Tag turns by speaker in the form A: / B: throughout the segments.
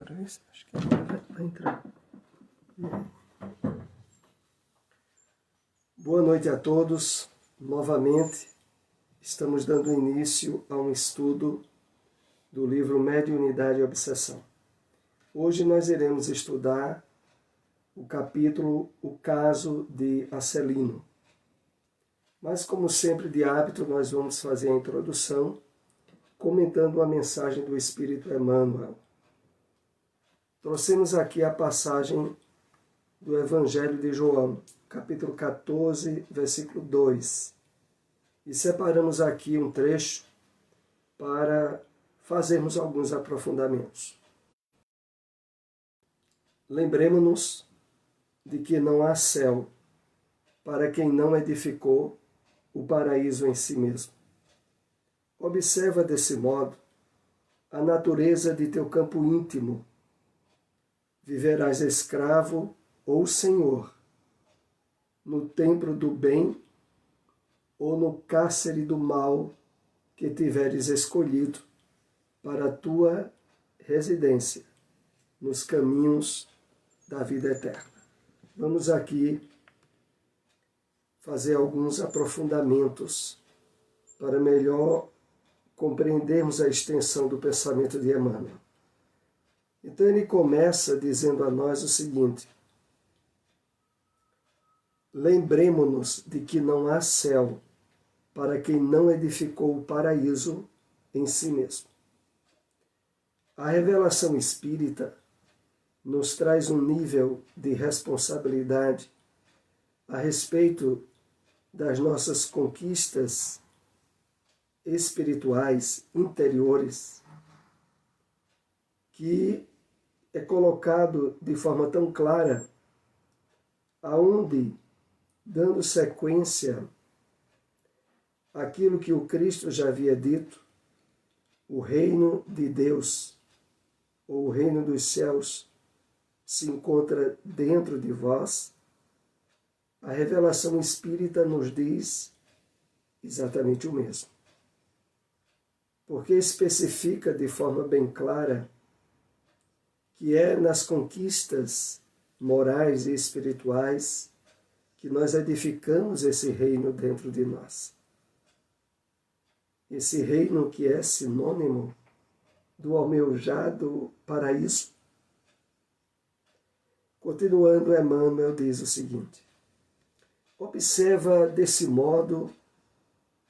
A: 3, acho que agora vai entrar. Boa noite a todos. Novamente, estamos dando início a um estudo do livro Mediunidade e Obsessão. Hoje nós iremos estudar o capítulo O Caso de Acelino. Mas, como sempre de hábito, nós vamos fazer a introdução comentando a mensagem do Espírito Emmanuel. Trouxemos aqui a passagem do Evangelho de João, capítulo 14, versículo 2. E separamos aqui um trecho para fazermos alguns aprofundamentos. Lembremos-nos de que não há céu para quem não edificou o paraíso em si mesmo. Observa desse modo a natureza de teu campo íntimo. Viverás escravo ou senhor, no templo do bem ou no cárcere do mal que tiveres escolhido para a tua residência nos caminhos da vida eterna. Vamos aqui fazer alguns aprofundamentos para melhor compreendermos a extensão do pensamento de Emmanuel. Então ele começa dizendo a nós o seguinte: lembremo-nos de que não há céu para quem não edificou o paraíso em si mesmo. A revelação espírita nos traz um nível de responsabilidade a respeito das nossas conquistas espirituais interiores, que é colocado de forma tão clara, aonde, dando sequência àquilo que o Cristo já havia dito, o reino de Deus, ou o reino dos céus, se encontra dentro de vós. A revelação espírita nos diz exatamente o mesmo. Porque especifica de forma bem clara que é nas conquistas morais e espirituais que nós edificamos esse reino dentro de nós. Esse reino que é sinônimo do almejado paraíso. Continuando, Emmanuel diz o seguinte: observa desse modo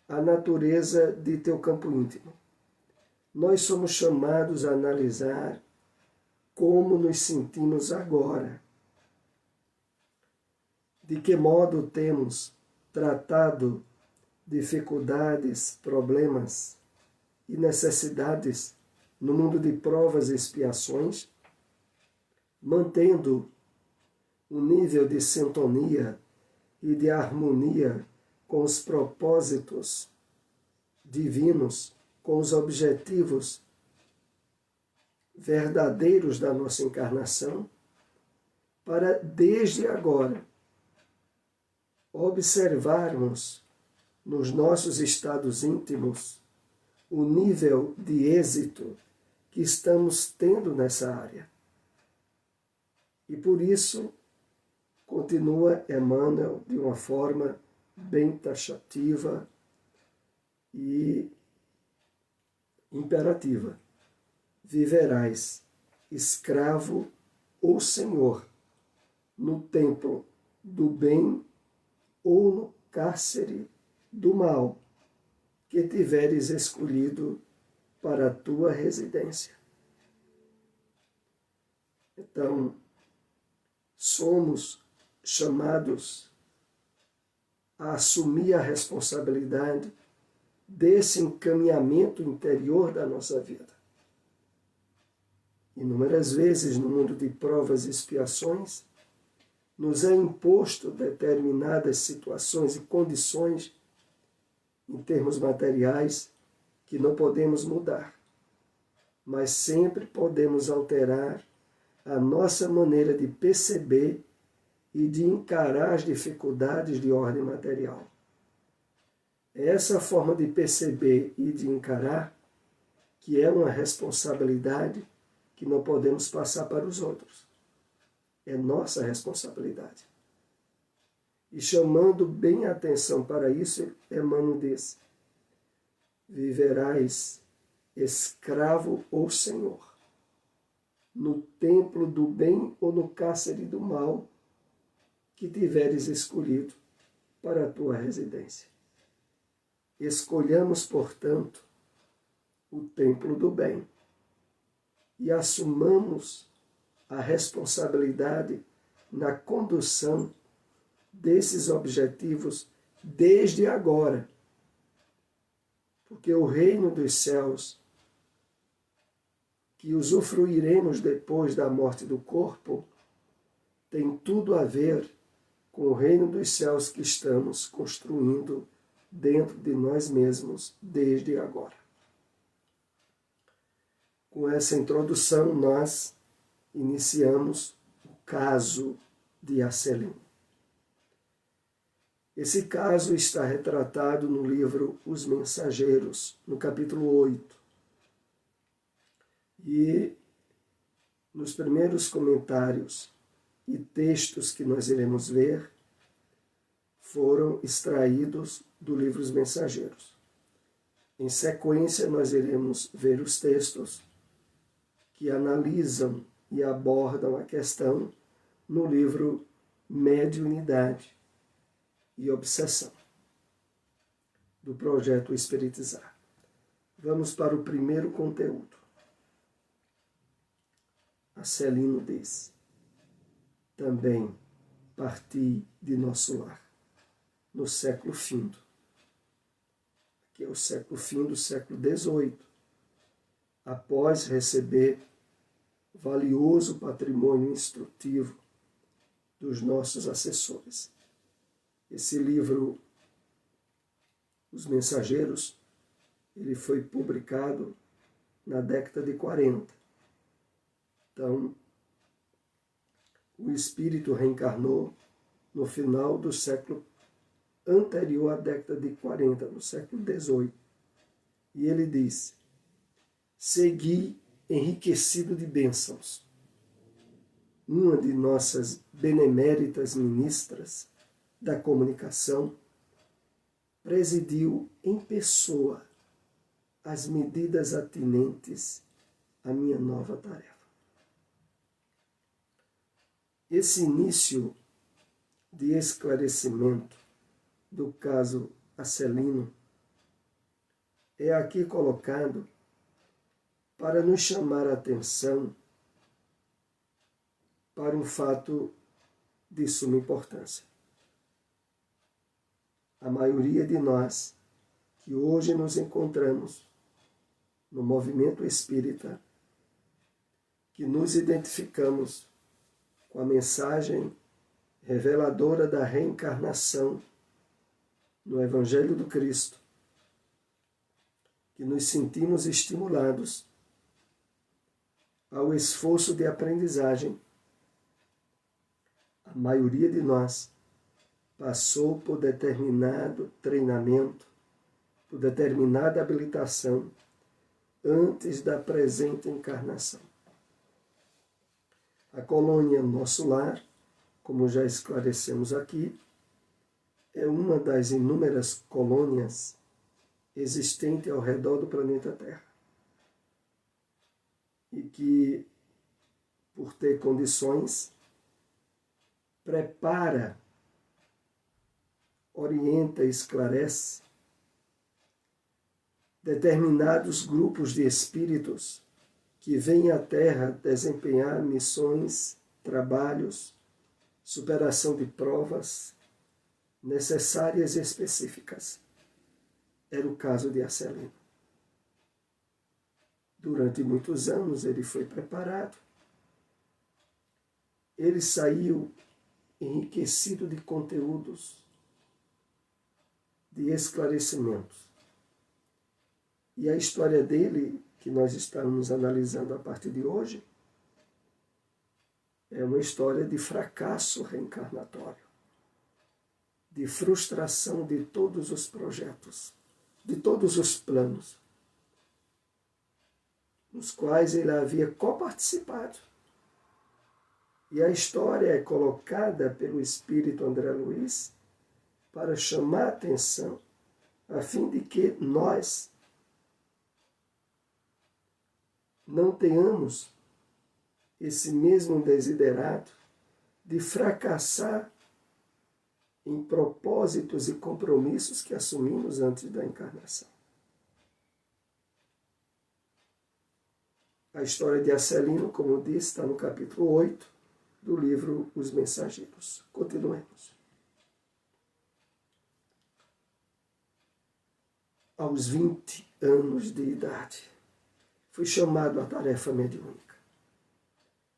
A: a natureza de teu campo íntimo. Nós somos chamados a analisar como nos sentimos agora. De que modo temos tratado dificuldades, problemas e necessidades no mundo de provas e expiações, mantendo um nível de sintonia e de harmonia com os propósitos divinos, com os objetivos verdadeiros da nossa encarnação, para desde agora observarmos nos nossos estados íntimos o nível de êxito que estamos tendo nessa área. E por isso, continua Emmanuel de uma forma bem taxativa e imperativa: viverás escravo ou senhor, no templo do bem ou no cárcere do mal que tiveres escolhido para a tua residência. Então, somos chamados a assumir a responsabilidade desse encaminhamento interior da nossa vida. Inúmeras vezes, no mundo de provas e expiações, nos é imposto determinadas situações e condições, em termos materiais, que não podemos mudar, mas sempre podemos alterar a nossa maneira de perceber e de encarar as dificuldades de ordem material. É essa forma de perceber e de encarar que é uma responsabilidade que não podemos passar para os outros. É nossa responsabilidade. E chamando bem a atenção para isso, Emmanuel diz: viverás escravo ou senhor, no templo do bem ou no cárcere do mal que tiveres escolhido para a tua residência. Escolhamos, portanto, o templo do bem e assumamos a responsabilidade na condução desses objetivos desde agora, porque o reino dos céus, que usufruiremos depois da morte do corpo, tem tudo a ver com o reino dos céus que estamos construindo dentro de nós mesmos desde agora. Com essa introdução, nós iniciamos o caso de Acelino. Esse caso está retratado no livro Os Mensageiros, no capítulo 8. E nos primeiros comentários e textos que nós iremos ver foram extraídos do livro Os Mensageiros. Em sequência, nós iremos ver os textos que analisam e abordam a questão no livro Mediunidade e Obsessão, do projeto Espiritizar. Vamos para o primeiro conteúdo. Acelino diz: também parti de nosso lar, no século findo. Aqui é o século fim do século XVIII, após receber valioso patrimônio instrutivo dos nossos assessores. Esse livro, Os Mensageiros, ele foi publicado na década de 40. Então, o espírito reencarnou no final do século anterior à década de 40, no século XVIII. E ele diz: segui enriquecido de bênçãos. Uma de nossas beneméritas ministras da comunicação presidiu em pessoa as medidas atinentes à minha nova tarefa. Esse início de esclarecimento do caso Acelino é aqui colocado para nos chamar a atenção para um fato de suma importância. A maioria de nós que hoje nos encontramos no movimento espírita, que nos identificamos com a mensagem reveladora da reencarnação no Evangelho do Cristo, que nos sentimos estimulados ao esforço de aprendizagem, a maioria de nós passou por determinado treinamento, por determinada habilitação antes da presente encarnação. A colônia Nosso Lar, como já esclarecemos aqui, é uma das inúmeras colônias existentes ao redor do planeta Terra. E que, por ter condições, prepara, orienta e esclarece determinados grupos de espíritos que vêm à Terra desempenhar missões, trabalhos, superação de provas necessárias e específicas. Era o caso de Acelino. Durante muitos anos ele foi preparado. Ele saiu enriquecido de conteúdos, de esclarecimentos. E a história dele, que nós estamos analisando a partir de hoje, é uma história de fracasso reencarnatório, de frustração de todos os projetos, de todos os planos. nos quais ele havia coparticipado. E a história é colocada pelo espírito André Luiz para chamar a atenção, a fim de que nós não tenhamos esse mesmo desiderato de fracassar em propósitos e compromissos que assumimos antes da encarnação. A história de Acelino, como eu disse, está no capítulo 8 do livro Os Mensageiros. Continuemos. Aos 20 anos de idade, fui chamado à tarefa mediúnica,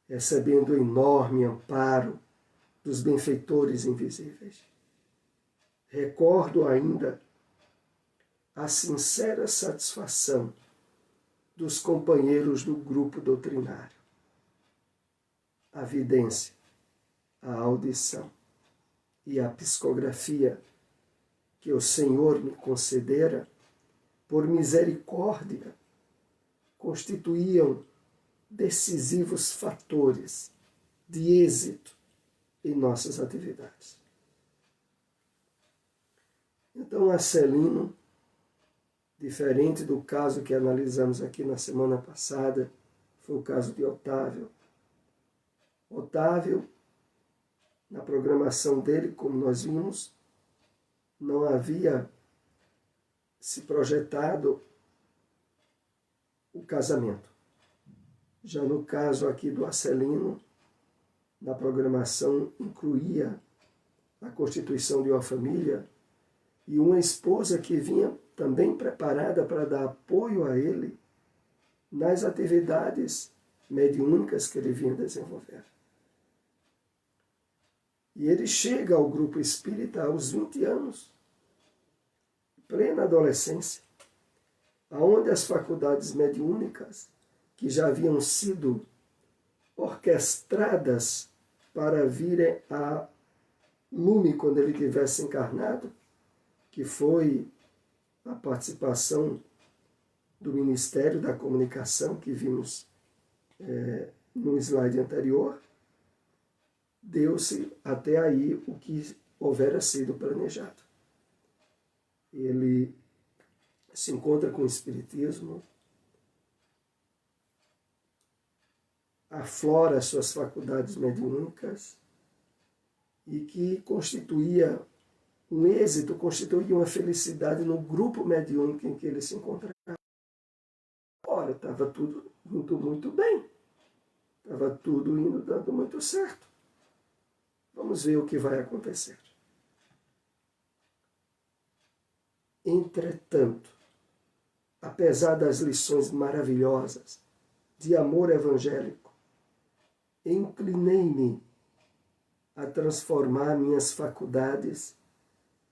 A: recebendo o enorme amparo dos benfeitores invisíveis. Recordo ainda a sincera satisfação dos companheiros do grupo doutrinário, a vidência, a audição e a psicografia que o Senhor me concedera por misericórdia constituíam decisivos fatores de êxito em nossas atividades. Então, Acelino, diferente do caso que analisamos aqui na semana passada, foi o caso de Otávio. Otávio, na programação dele, como nós vimos, não havia se projetado o casamento. Já no caso aqui do Acelino, na programação incluía a constituição de uma família e uma esposa que vinha também preparada para dar apoio a ele nas atividades mediúnicas que ele vinha desenvolver. E ele chega ao grupo espírita aos 20 anos, plena adolescência, aonde as faculdades mediúnicas, que já haviam sido orquestradas para virem a lume quando ele tivesse encarnado, que foi a participação do Ministério da Comunicação, que vimos no slide anterior, deu-se até aí o que houvera sido planejado. Ele se encontra com o Espiritismo, aflora suas faculdades mediúnicas e que constituía um êxito, constituía uma felicidade no grupo mediúnico em que ele se encontrava. Ora, estava tudo indo muito bem, estava tudo indo dando muito certo. Vamos ver o que vai acontecer. Entretanto, apesar das lições maravilhosas de amor evangélico, inclinei-me a transformar minhas faculdades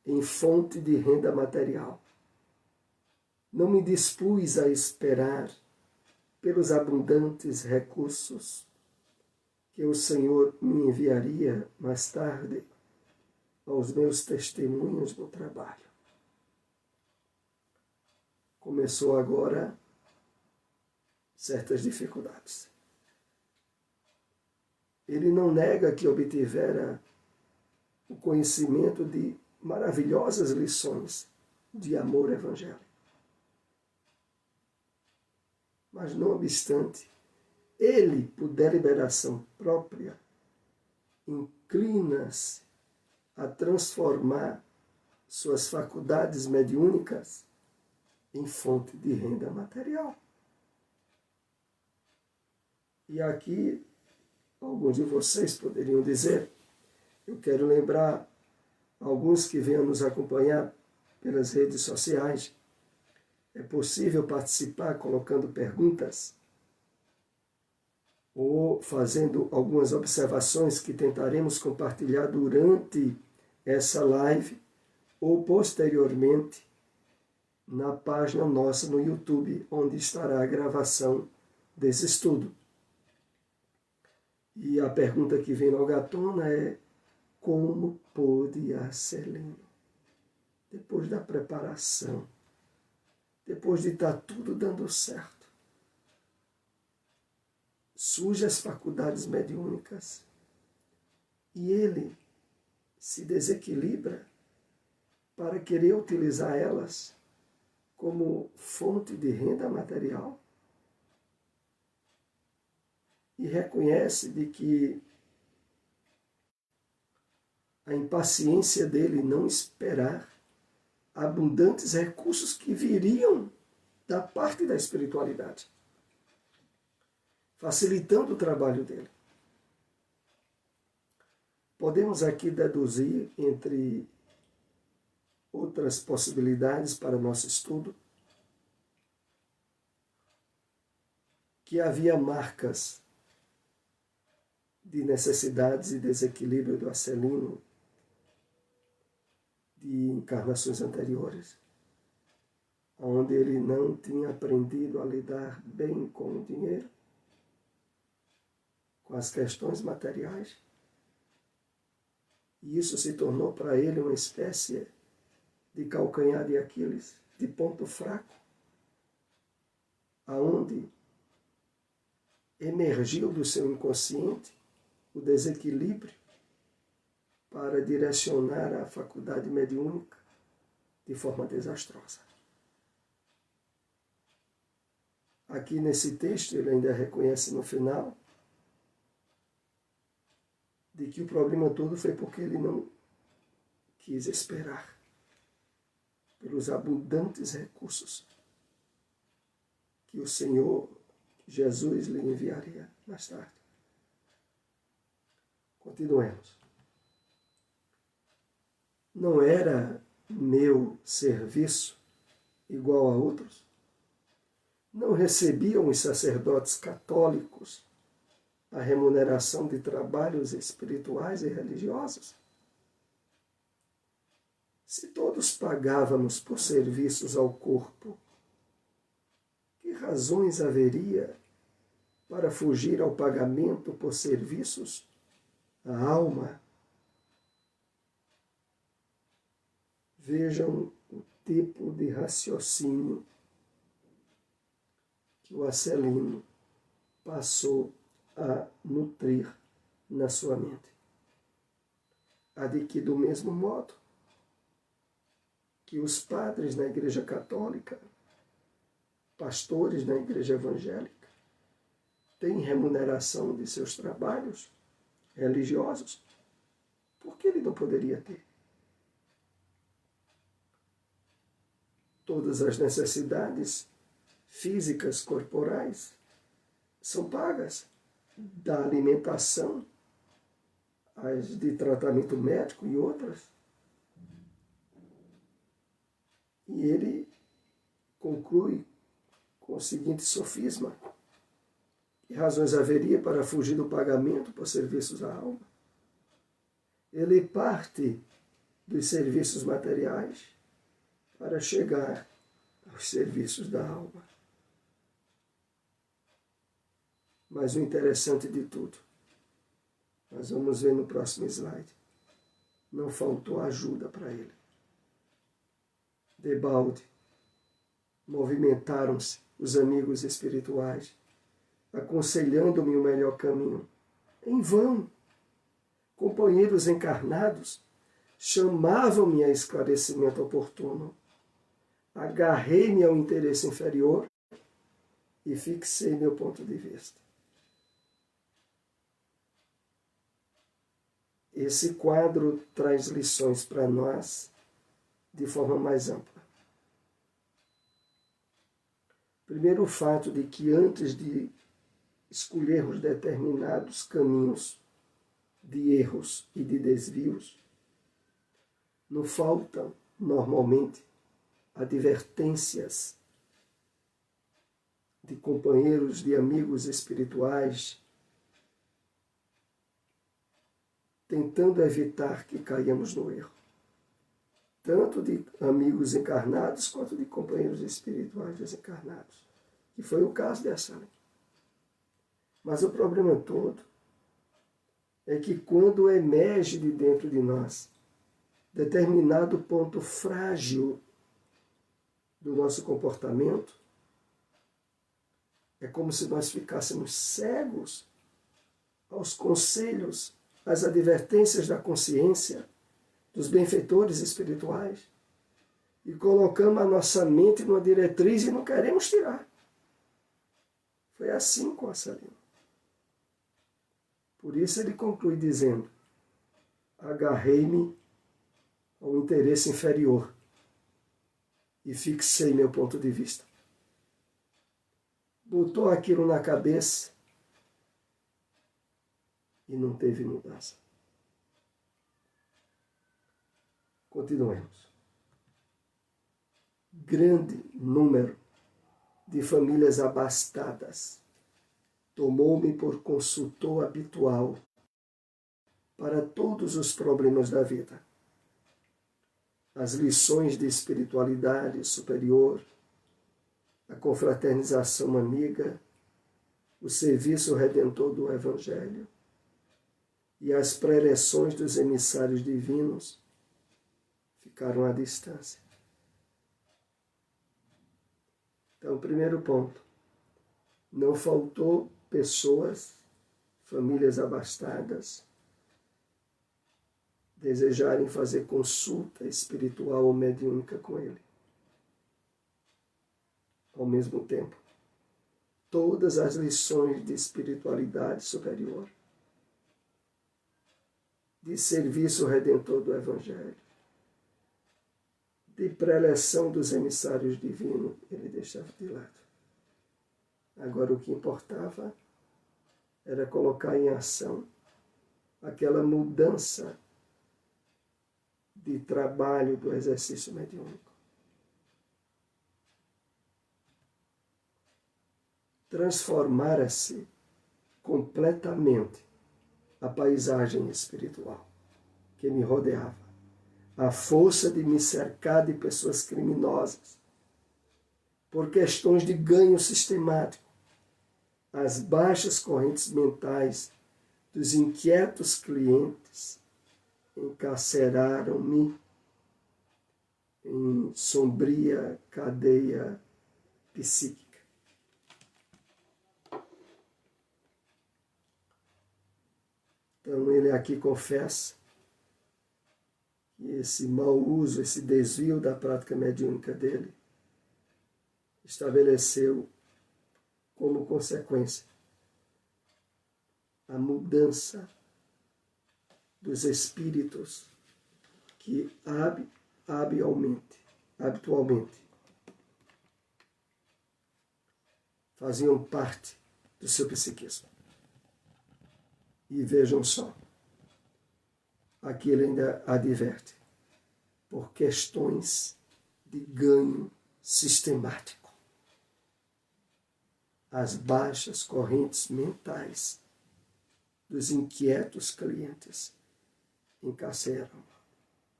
A: em fonte de renda material. Não me dispus a esperar pelos abundantes recursos que o Senhor me enviaria mais tarde aos meus testemunhos no trabalho. Começou agora certas dificuldades. Ele não nega que obtivera o conhecimento de maravilhosas lições de amor evangélico. Mas, não obstante, ele, por deliberação própria, inclina-se a transformar suas faculdades mediúnicas em fonte de renda material. E aqui, alguns de vocês poderiam dizer, eu quero lembrar alguns que venham nos acompanhar pelas redes sociais, é possível participar colocando perguntas ou fazendo algumas observações que tentaremos compartilhar durante essa live ou posteriormente na página nossa no YouTube, onde estará a gravação desse estudo. E a pergunta que vem logo à tona é: como pôde Acelino, depois da preparação, depois de estar tudo dando certo, surgem as faculdades mediúnicas e ele se desequilibra para querer utilizar elas como fonte de renda material e reconhece de que a impaciência dele não esperar abundantes recursos que viriam da parte da espiritualidade, facilitando o trabalho dele. Podemos aqui deduzir, entre outras possibilidades para nosso estudo, que havia marcas de necessidades e desequilíbrio do Acelino de encarnações anteriores, onde ele não tinha aprendido a lidar bem com o dinheiro, com as questões materiais, e isso se tornou para ele uma espécie de calcanhar de Aquiles, de ponto fraco, aonde emergiu do seu inconsciente o desequilíbrio para direcionar a faculdade mediúnica de forma desastrosa. Aqui nesse texto ele ainda reconhece no final de que o problema todo foi porque ele não quis esperar pelos abundantes recursos que o Senhor Jesus lhe enviaria mais tarde. Continuemos. Não era meu serviço igual a outros? Não recebiam os sacerdotes católicos a remuneração de trabalhos espirituais e religiosos? Se todos pagávamos por serviços ao corpo, que razões haveria para fugir ao pagamento por serviços à alma? Vejam o tipo de raciocínio que o Acelino passou a nutrir na sua mente. A de que, do mesmo modo que os padres na Igreja Católica, pastores na Igreja Evangélica, têm remuneração de seus trabalhos religiosos, por que ele não poderia ter? Todas as necessidades físicas, corporais, são pagas, da alimentação, as de tratamento médico e outras. E ele conclui com o seguinte sofisma: que razões haveria para fugir do pagamento por serviços à alma? Ele parte dos serviços materiais para chegar aos serviços da alma. Mas o interessante de tudo, nós vamos ver no próximo slide, não faltou ajuda para ele. Debalde, movimentaram-se os amigos espirituais, aconselhando-me o melhor caminho. Em vão, companheiros encarnados chamavam-me a esclarecimento oportuno. Agarrei-me ao interesse inferior e fixei meu ponto de vista. Esse quadro traz lições para nós de forma mais ampla. Primeiro, o fato de que antes de escolhermos determinados caminhos de erros e de desvios, nos faltam, normalmente, advertências de companheiros, de amigos espirituais, tentando evitar que caiamos no erro, tanto de amigos encarnados quanto de companheiros espirituais desencarnados, que foi o caso dessa lei. Mas o problema todo é que quando emerge de dentro de nós determinado ponto frágil do nosso comportamento, É como se nós ficássemos cegos aos conselhos, às advertências da consciência, dos benfeitores espirituais, e colocamos a nossa mente numa diretriz e não queremos tirar. Foi assim com a Celina. Por isso ele conclui dizendo: agarrei-me ao interesse inferior e fixei meu ponto de vista. Botou aquilo na cabeça e não teve mudança. Continuemos. Grande número de famílias abastadas tomou-me por consultor habitual para todos os problemas da vida. As lições de espiritualidade superior, a confraternização amiga, o serviço redentor do Evangelho e as preleções dos emissários divinos ficaram à distância. Então, primeiro ponto, não faltou pessoas, famílias abastadas, desejarem fazer consulta espiritual ou mediúnica com ele. Ao mesmo tempo, todas as lições de espiritualidade superior, de serviço redentor do Evangelho, de preleção dos emissários divinos, ele deixava de lado. Agora o que importava era colocar em ação aquela mudança de trabalho do exercício mediúnico. Transformara-se completamente a paisagem espiritual que me rodeava. A força de me cercar de pessoas criminosas, por questões de ganho sistemático, as baixas correntes mentais dos inquietos clientes encarceraram-me em sombria cadeia psíquica. Então ele aqui confessa que esse mau uso, esse desvio da prática mediúnica dele estabeleceu como consequência a mudança dos espíritos que habitualmente faziam parte do seu psiquismo. E vejam só, aqui ele ainda adverte, por questões de ganho sistemático. As baixas correntes mentais dos inquietos clientes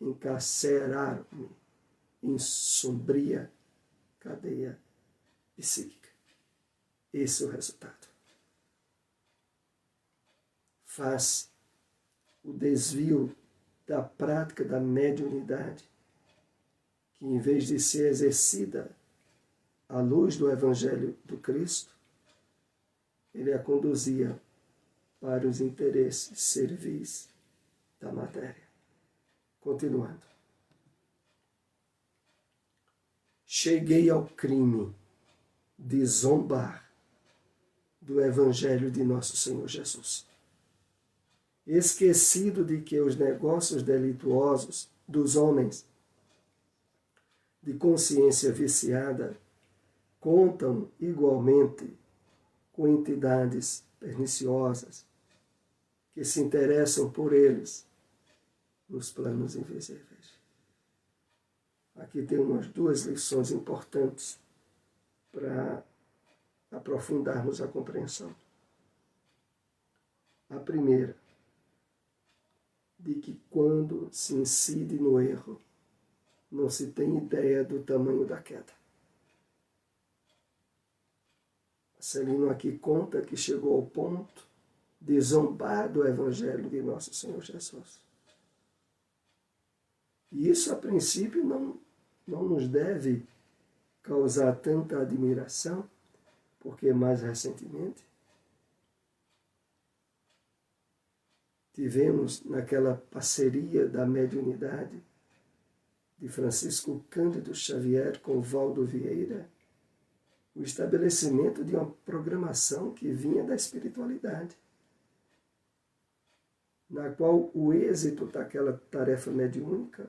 A: encarceraram-me em sombria cadeia psíquica. Esse é o resultado. Faz o desvio da prática da mediunidade, que em vez de ser exercida à luz do Evangelho do Cristo, ele a conduzia para os interesses servis da matéria. Continuando. Cheguei ao crime de zombar do Evangelho de nosso Senhor Jesus, esquecido de que os negócios delituosos dos homens de consciência viciada contam igualmente com entidades perniciosas que se interessam por eles nos planos invisíveis. Aqui tem umas duas lições importantes para aprofundarmos a compreensão. A primeira, de que quando se incide no erro, não se tem ideia do tamanho da queda. Celino aqui conta que chegou ao ponto de zombar do Evangelho de nosso Senhor Jesus. E isso, a princípio, não nos deve causar tanta admiração, porque mais recentemente tivemos naquela parceria da mediunidade de Francisco Cândido Xavier com Valdo Vieira, o estabelecimento de uma programação que vinha da espiritualidade, na qual o êxito daquela tarefa mediúnica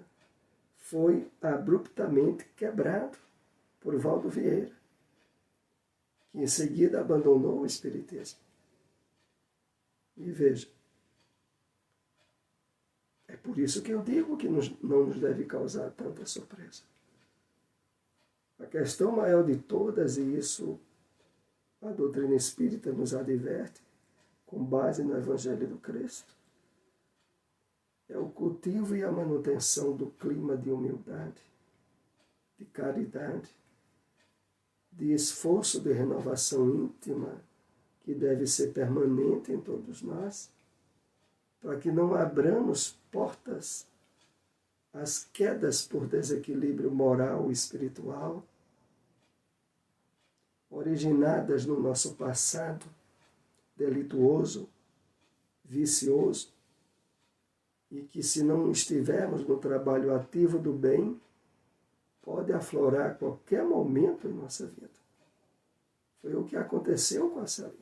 A: foi abruptamente quebrado por Valdo Vieira, que em seguida abandonou o espiritismo. E veja, é por isso que eu digo que não nos deve causar tanta surpresa. A questão maior de todas, e isso a doutrina espírita nos adverte, com base no Evangelho do Cristo, é o cultivo e a manutenção do clima de humildade, de caridade, de esforço de renovação íntima, que deve ser permanente em todos nós, para que não abramos portas às quedas por desequilíbrio moral e espiritual, originadas no nosso passado delituoso, vicioso, e que, se não estivermos no trabalho ativo do bem, pode aflorar a qualquer momento em nossa vida. Foi o que aconteceu com a Celina.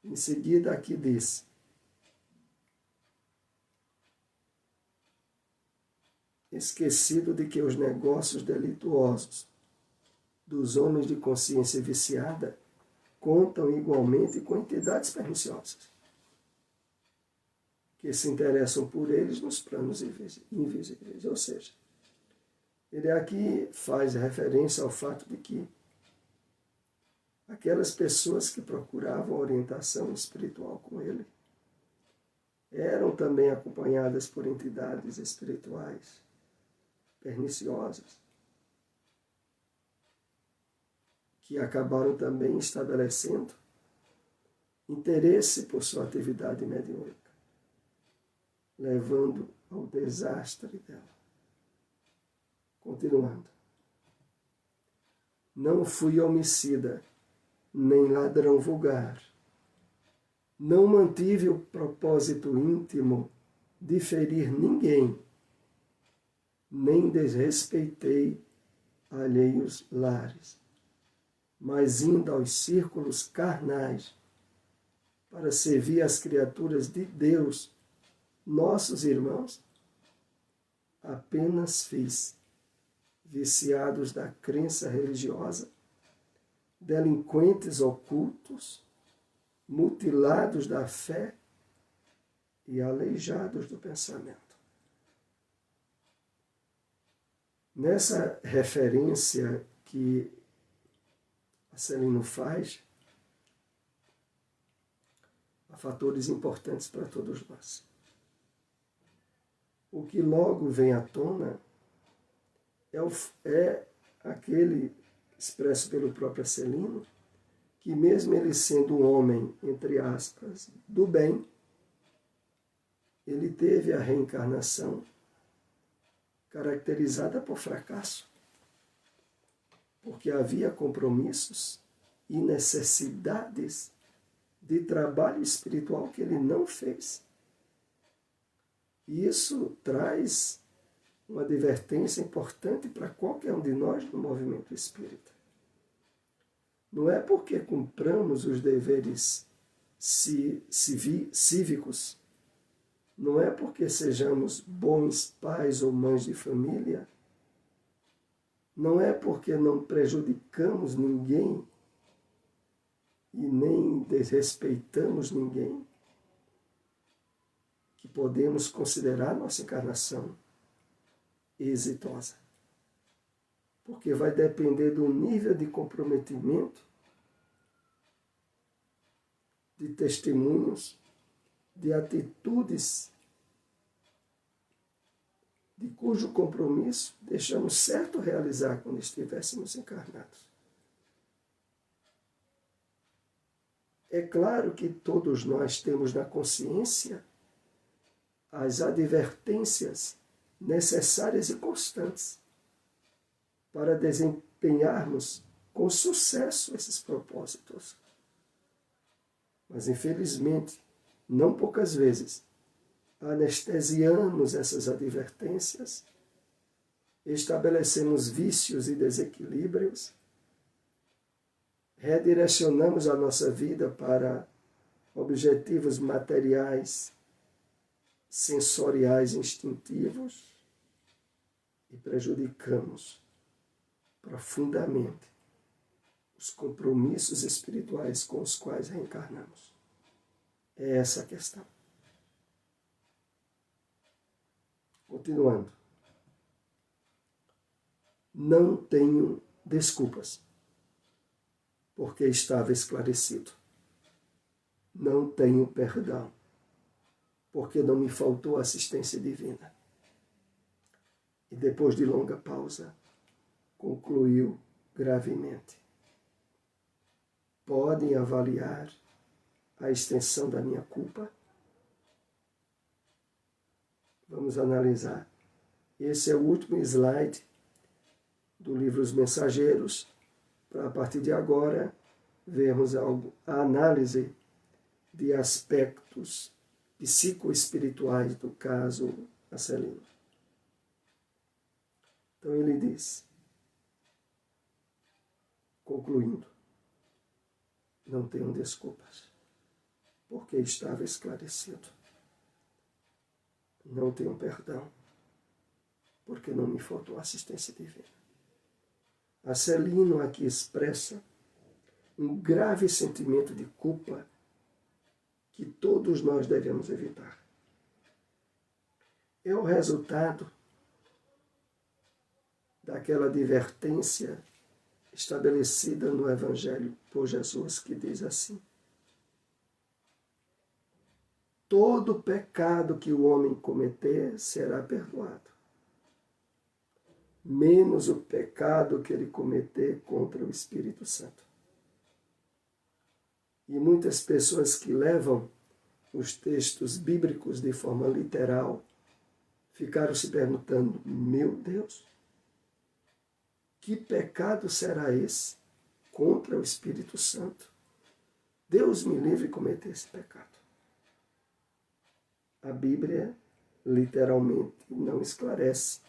A: Em seguida, aqui diz: esquecido de que os negócios delituosos dos homens de consciência viciada contam igualmente com entidades perniciosas, que se interessam por eles nos planos invisíveis. Ou seja, ele aqui faz referência ao fato de que aquelas pessoas que procuravam orientação espiritual com ele eram também acompanhadas por entidades espirituais perniciosas, que acabaram também estabelecendo interesse por sua atividade mediúnica, levando ao desastre dela. Continuando. Não fui homicida, nem ladrão vulgar. Não mantive o propósito íntimo de ferir ninguém, nem desrespeitei alheios lares, mas indo aos círculos carnais para servir as criaturas de Deus, nossos irmãos, apenas fiz, viciados da crença religiosa, delinquentes ocultos, mutilados da fé e aleijados do pensamento. Nessa referência que a Celino faz, há fatores importantes para todos nós. O que logo vem à tona é aquele expresso pelo próprio Celino, que mesmo ele sendo um homem, entre aspas, do bem, ele teve a reencarnação caracterizada por fracasso, porque havia compromissos e necessidades de trabalho espiritual que ele não fez. E isso traz uma advertência importante para qualquer um de nós no movimento espírita. Não é porque cumpramos os deveres cívicos, não é porque sejamos bons pais ou mães de família, não é porque não prejudicamos ninguém e nem desrespeitamos ninguém, que podemos considerar nossa encarnação exitosa. Porque vai depender do nível de comprometimento, de testemunhos, de atitudes, de cujo compromisso deixamos certo realizar quando estivéssemos encarnados. É claro que todos nós temos na consciência as advertências necessárias e constantes para desempenharmos com sucesso esses propósitos. Mas, infelizmente, não poucas vezes, anestesiamos essas advertências, estabelecemos vícios e desequilíbrios, redirecionamos a nossa vida para objetivos materiais, sensoriais, instintivos e prejudicamos profundamente os compromissos espirituais com os quais reencarnamos. É essa a questão. Continuando. Não tenho desculpas, porque estava esclarecido. Não tenho perdão, porque não me faltou assistência divina. E depois de longa pausa, concluiu gravemente. Podem avaliar a extensão da minha culpa? Vamos analisar. Esse é o último slide do livro Os Mensageiros, para a partir de agora vermos a análise de aspectos psicoespirituais do caso Acelino. Então ele diz, concluindo, não tenho desculpas, porque estava esclarecido. Não tenho perdão, porque não me faltou assistência divina. Acelino aqui expressa um grave sentimento de culpa que todos nós devemos evitar. É o resultado daquela advertência estabelecida no Evangelho por Jesus, que diz assim: todo pecado que o homem cometer será perdoado, menos o pecado que ele cometer contra o Espírito Santo. E muitas pessoas que levam os textos bíblicos de forma literal ficaram se perguntando: meu Deus, que pecado será esse contra o Espírito Santo? Deus me livre de cometer esse pecado. A Bíblia literalmente não esclarece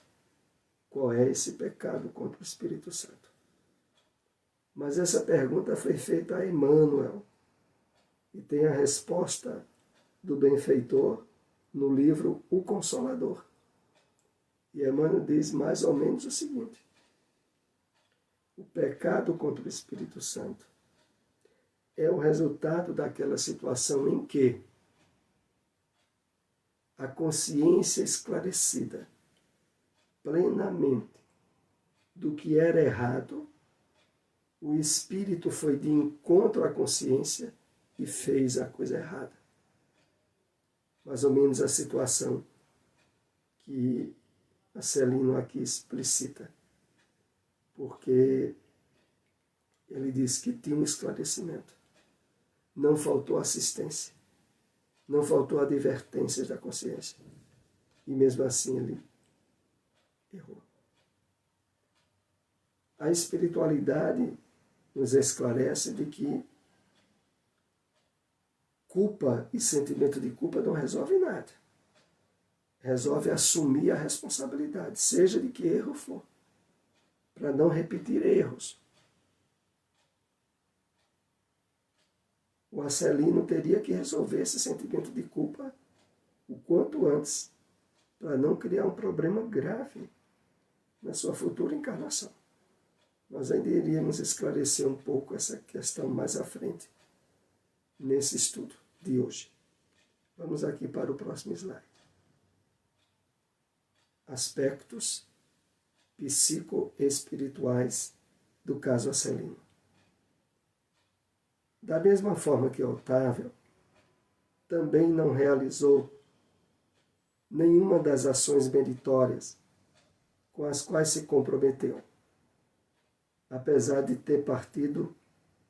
A: qual é esse pecado contra o Espírito Santo. Mas essa pergunta foi feita a Emmanuel e tem a resposta do benfeitor no livro O Consolador. E Emmanuel diz mais ou menos o seguinte: o pecado contra o Espírito Santo é o resultado daquela situação em que a consciência esclarecida plenamente do que era errado, o espírito foi de encontro à consciência e fez a coisa errada. Mais ou menos a situação que Acelino aqui explicita, porque ele diz que tinha um esclarecimento. Não faltou assistência, não faltou advertências da consciência. E mesmo assim ele errou. A espiritualidade nos esclarece de que culpa e sentimento de culpa não resolve nada. Resolve assumir a responsabilidade, seja de que erro for, para não repetir erros. O Acelino teria que resolver esse sentimento de culpa o quanto antes, para não criar um problema grave na sua futura encarnação. Nós ainda iríamos esclarecer um pouco essa questão mais à frente, nesse estudo de hoje. Vamos aqui para o próximo slide. Aspectos psicoespirituais do caso Acelino. Da mesma forma que Otávio também não realizou nenhuma das ações meritórias com as quais se comprometeu, apesar de ter partido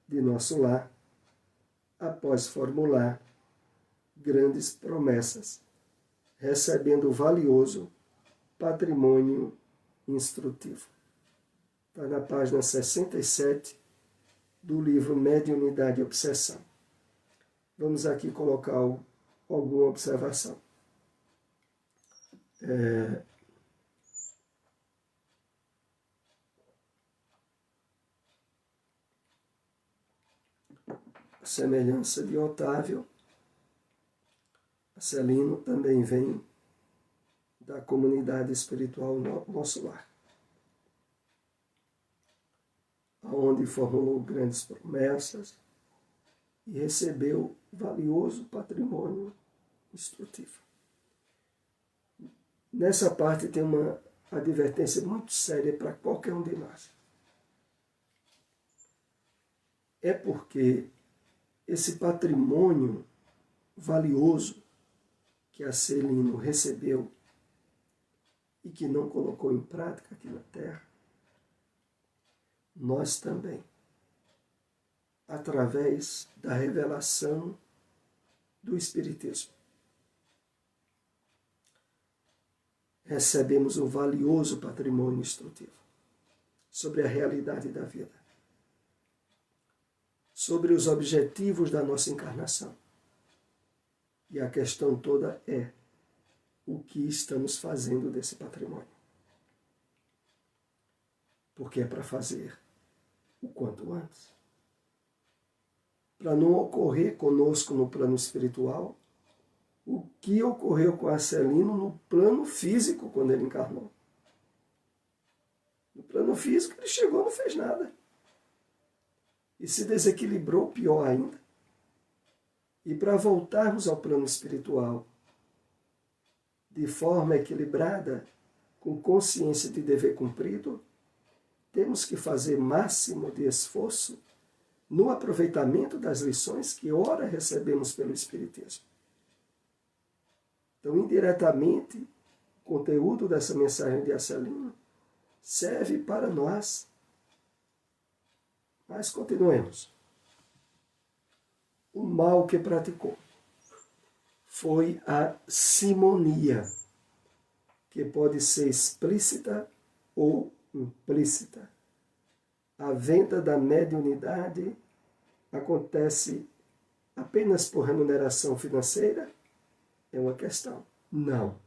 A: de nosso lar após formular grandes promessas, recebendo valioso patrimônio instrutivo. Está na página 67 do livro Mediunidade e Obsessão. Vamos aqui colocar alguma observação. A semelhança de Otávio, Celino também vem da comunidade espiritual Nosso Lar, onde formulou grandes promessas e recebeu valioso patrimônio instrutivo. Nessa parte tem uma advertência muito séria para qualquer um de nós. É porque esse patrimônio valioso que a Celino recebeu e que não colocou em prática aqui na Terra, nós também, através da revelação do Espiritismo, recebemos um valioso patrimônio instrutivo sobre a realidade da vida, sobre os objetivos da nossa encarnação. E a questão toda é o que estamos fazendo desse patrimônio. Porque é para fazer o quanto antes. Para não ocorrer conosco no plano espiritual o que ocorreu com Celino no plano físico quando ele encarnou. No plano físico ele chegou e não fez nada. E se desequilibrou, pior ainda. E para voltarmos ao plano espiritual de forma equilibrada, com consciência de dever cumprido, temos que fazer máximo de esforço no aproveitamento das lições que ora recebemos pelo Espiritismo. Então, indiretamente, o conteúdo dessa mensagem de Celino serve para nós. Mas continuemos. O mal que praticou foi a simonia, que pode ser explícita ou implícita. A venda da mediunidade acontece apenas por remuneração financeira? É uma questão. Não.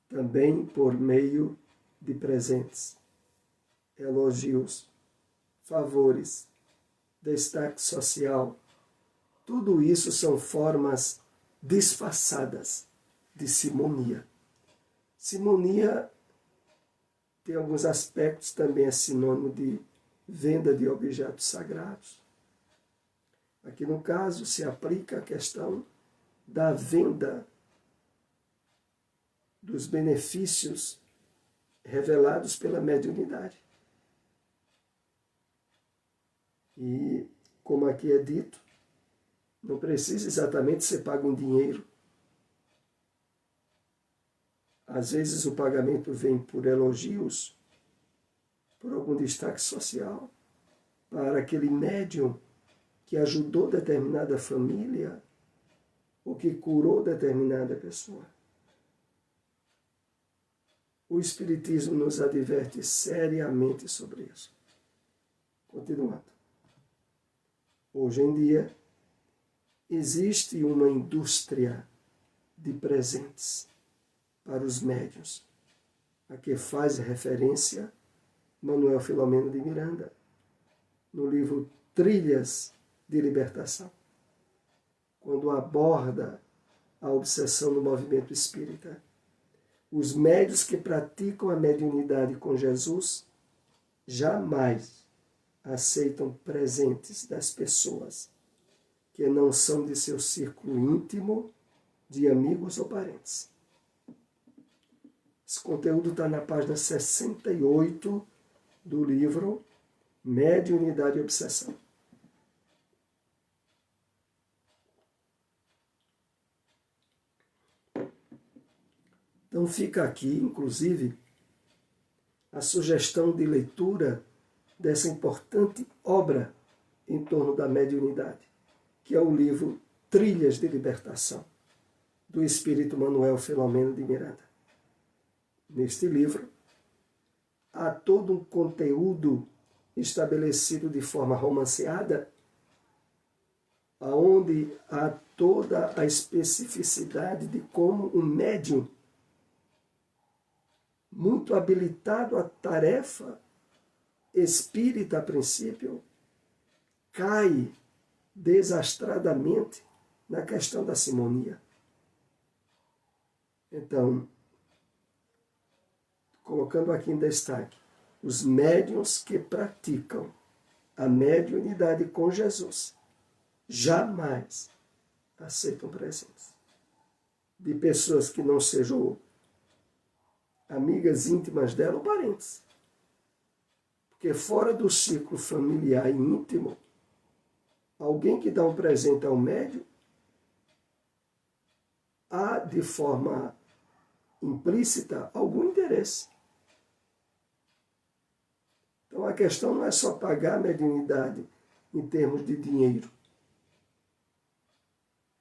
A: Também por meio de presentes, elogios, favores, destaque social. Tudo isso são formas disfarçadas de simonia. Simonia tem alguns aspectos, também é sinônimo de venda de objetos sagrados. Aqui no caso se aplica a questão da venda dos benefícios revelados pela mediunidade. E, como aqui é dito, não precisa exatamente ser pago em dinheiro. Às vezes o pagamento vem por elogios, por algum destaque social, para aquele médium que ajudou determinada família ou que curou determinada pessoa. O Espiritismo nos adverte seriamente sobre isso. Continuando. Hoje em dia, existe uma indústria de presentes para os médiuns, a que faz referência Manuel Filomeno de Miranda, no livro Trilhas de Libertação, quando aborda a obsessão no movimento espírita. Os médiuns que praticam a mediunidade com Jesus jamais aceitam presentes das pessoas que não são de seu círculo íntimo, de amigos ou parentes. Esse conteúdo está na página 68 do livro Mediunidade e Obsessão. Então fica aqui, inclusive, a sugestão de leitura dessa importante obra em torno da mediunidade, que é o livro Trilhas de Libertação, do Espírito Manuel Filomeno de Miranda. Neste livro, há todo um conteúdo estabelecido de forma romanceada, onde há toda a especificidade de como um médium muito habilitado à tarefa espírita a princípio, cai desastradamente na questão da simonia. Então, colocando aqui em destaque, os médiuns que praticam a mediunidade com Jesus jamais aceitam presença de pessoas que não sejam amigas íntimas dela ou parentes. Porque fora do ciclo familiar e íntimo, alguém que dá um presente ao médium há, de forma implícita, algum interesse. Então a questão não é só pagar a mediunidade em termos de dinheiro.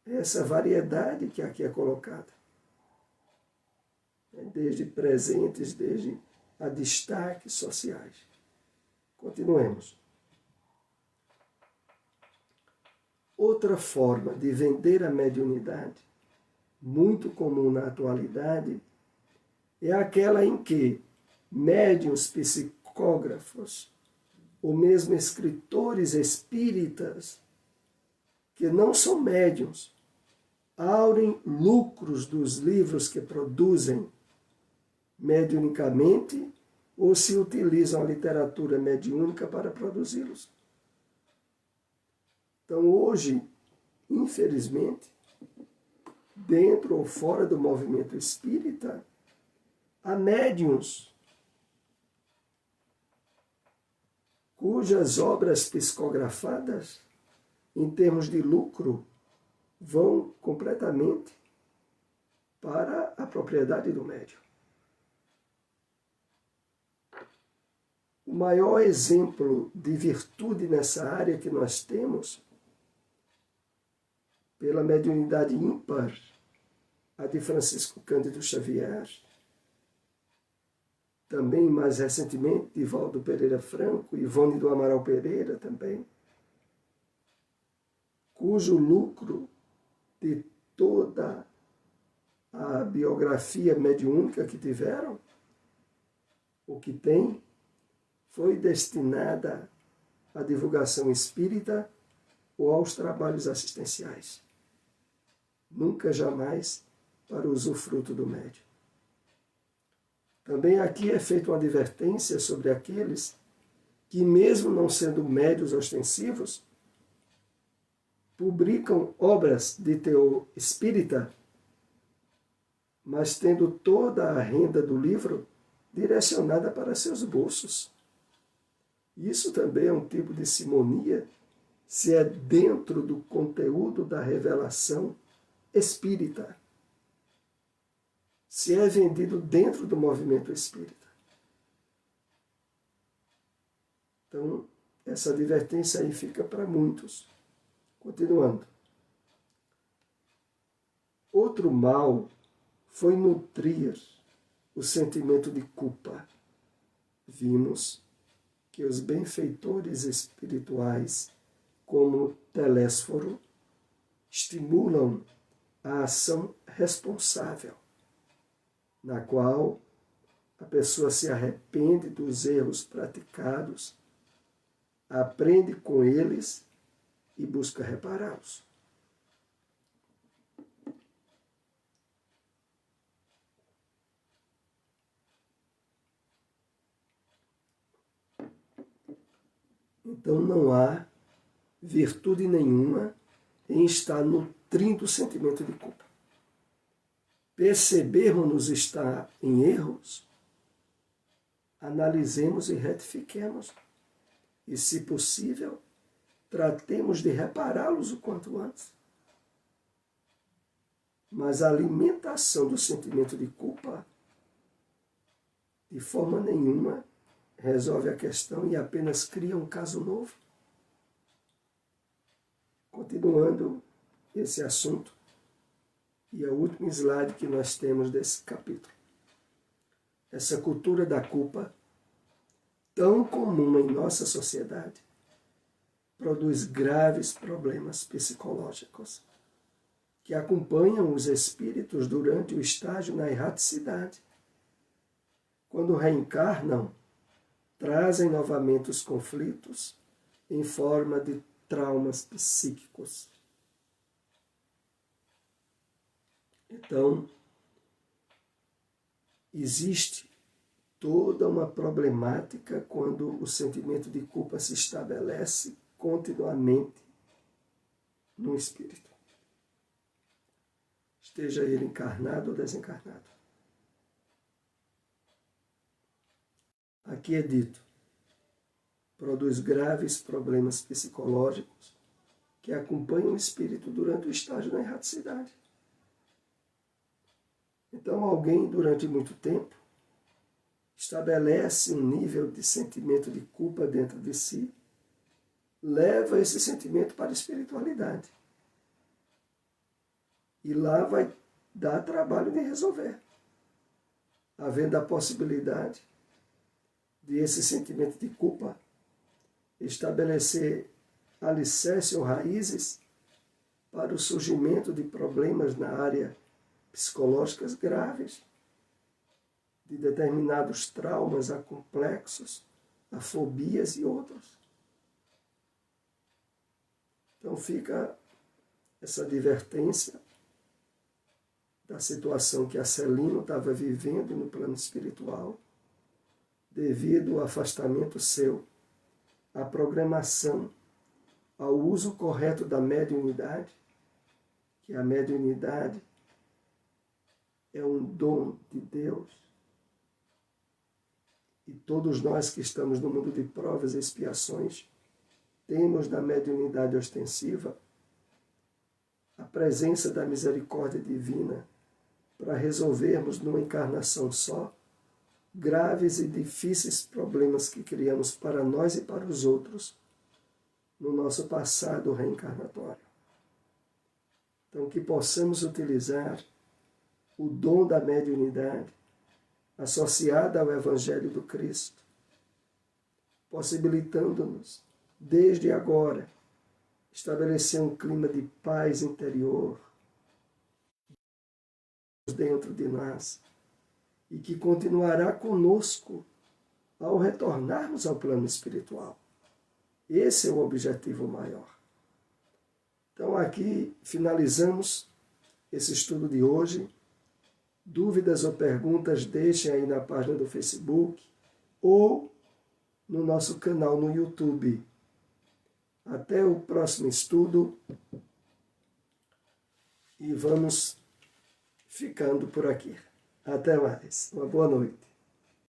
A: É essa variedade que aqui é colocada. Desde presentes, desde a destaques sociais. Continuemos. Outra forma de vender a mediunidade, muito comum na atualidade, é aquela em que médiuns psicógrafos, ou mesmo escritores espíritas, que não são médiuns, aurem lucros dos livros que produzem mediunicamente ou se utilizam a literatura mediúnica para produzi-los. Então hoje, infelizmente, dentro ou fora do movimento espírita, há médiuns cujas obras psicografadas, em termos de lucro, vão completamente para a propriedade do médium. O maior exemplo de virtude nessa área que nós temos, pela mediunidade ímpar, a de Francisco Cândido Xavier, também mais recentemente de Valdo Pereira Franco, Ivone do Amaral Pereira também, cujo lucro de toda a biografia mediúnica que tiveram, o que tem, foi destinada à divulgação espírita ou aos trabalhos assistenciais. Nunca, jamais, para o usufruto do médium. Também aqui é feita uma advertência sobre aqueles que, mesmo não sendo médiuns ostensivos, publicam obras de teor espírita, mas tendo toda a renda do livro direcionada para seus bolsos. Isso também é um tipo de simonia, se é dentro do conteúdo da revelação espírita, se é vendido dentro do movimento espírita. Então, essa advertência aí fica para muitos. Continuando. Outro mal foi nutrir o sentimento de culpa. Vimos que os benfeitores espirituais, como Telésforo, estimulam a ação responsável, na qual a pessoa se arrepende dos erros praticados, aprende com eles e busca repará-los. Então não há virtude nenhuma em estar nutrindo o sentimento de culpa. Percebermos-nos estar em erros, analisemos e retifiquemos. E, se possível, tratemos de repará-los o quanto antes. Mas a alimentação do sentimento de culpa, de forma nenhuma, resolve a questão e apenas cria um caso novo. Continuando esse assunto, e é o último slide que nós temos desse capítulo. Essa cultura da culpa tão comum em nossa sociedade, produz graves problemas psicológicos que acompanham os espíritos durante o estágio na erraticidade. Quando reencarnam, trazem novamente os conflitos em forma de traumas psíquicos. Então, existe toda uma problemática quando o sentimento de culpa se estabelece continuamente no espírito, esteja ele encarnado ou desencarnado. Aqui é dito, produz graves problemas psicológicos que acompanham o espírito durante o estágio da erraticidade. Então, alguém, durante muito tempo, estabelece um nível de sentimento de culpa dentro de si, leva esse sentimento para a espiritualidade. E lá vai dar trabalho de resolver, havendo a possibilidade de esse sentimento de culpa estabelecer alicerce ou raízes para o surgimento de problemas na área psicológicas graves, de determinados traumas a complexos, a fobias e outros. Então fica essa advertência da situação que Acelino estava vivendo no plano espiritual, devido ao afastamento seu, à programação, ao uso correto da mediunidade, que a mediunidade é um dom de Deus. E todos nós que estamos no mundo de provas e expiações, temos na mediunidade ostensiva a presença da misericórdia divina para resolvermos numa encarnação só graves e difíceis problemas que criamos para nós e para os outros no nosso passado reencarnatório. Então, que possamos utilizar o dom da mediunidade associada ao Evangelho do Cristo, possibilitando-nos, desde agora, estabelecer um clima de paz interior dentro de nós e que continuará conosco ao retornarmos ao plano espiritual. Esse é o objetivo maior. Então, aqui finalizamos esse estudo de hoje. Dúvidas ou perguntas, deixem aí na página do Facebook ou no nosso canal no YouTube. Até o próximo estudo e vamos ficando por aqui. Até mais. Uma boa noite.